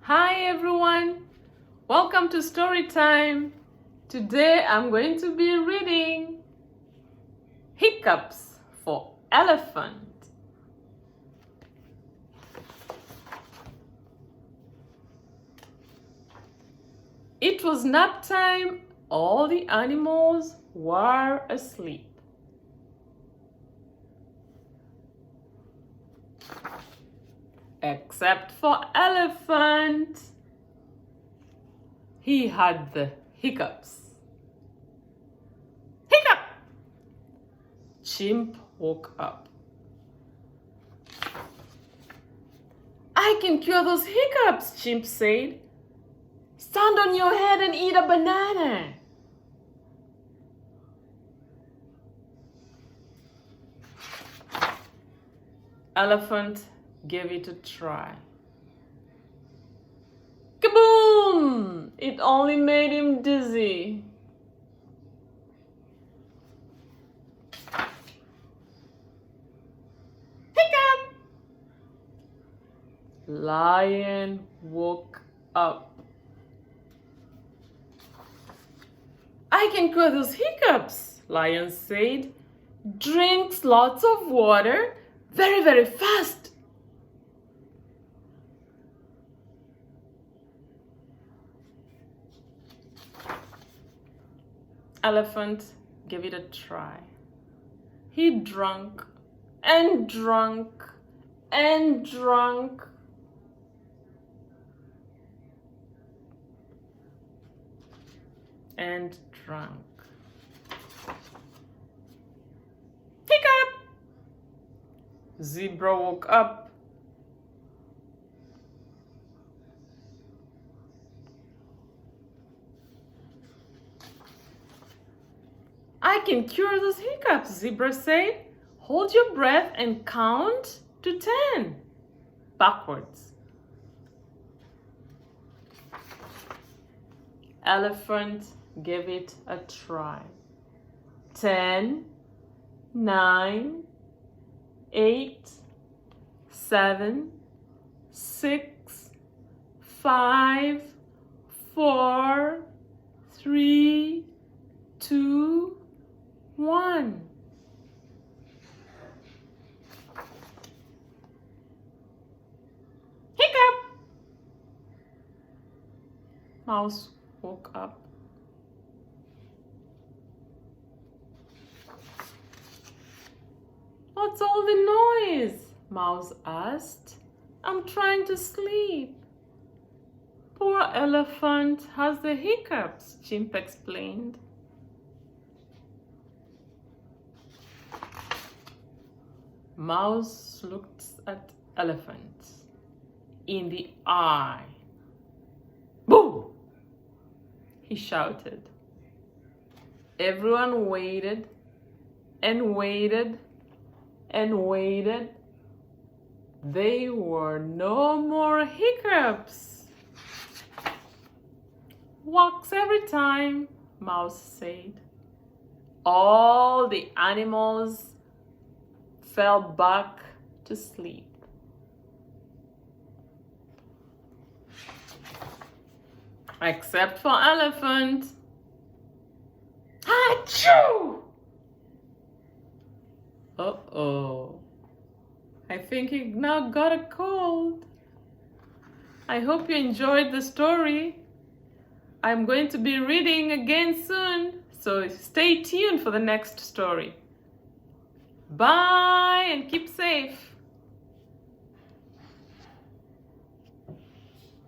Hi everyone, welcome to story time. Today I'm going to be reading Hiccups for Elephant. It was nap time. All the animals were asleep. Except for Elephant. He had the hiccups. Hiccup! Chimp woke up. I can cure those hiccups, Chimp said. Stand on your head and eat a banana. Elephant gave it a try. Kaboom! It only made him dizzy. Hiccup! Lion woke up. I can cure those hiccups, Lion said. Drinks lots of water very, very fast. Elephant gave it a try. He drank and drank and drank. And drank. Hiccup! Zebra woke up. I can cure those hiccups, Zebra said. Hold your breath and count to 10. Backwards. Elephant gave it a try. 10, 9, 8, 7, 6, 5, 4, 3, 2, 1. Hiccup! Mouse woke up. What's all the noise? Mouse asked. I'm trying to sleep. Poor elephant has the hiccups, Chimp explained. Mouse looked at Elephant in the eye. Boom! He shouted. Everyone waited and waited and waited. There were no more hiccups. Works every time, Mouse said. All the animals fell back to sleep. Except for Elephant. Achoo! Uh-oh. I think he now got a cold. I hope you enjoyed the story. I'm going to be reading again soon, so stay tuned for the next story. Bye and keep safe.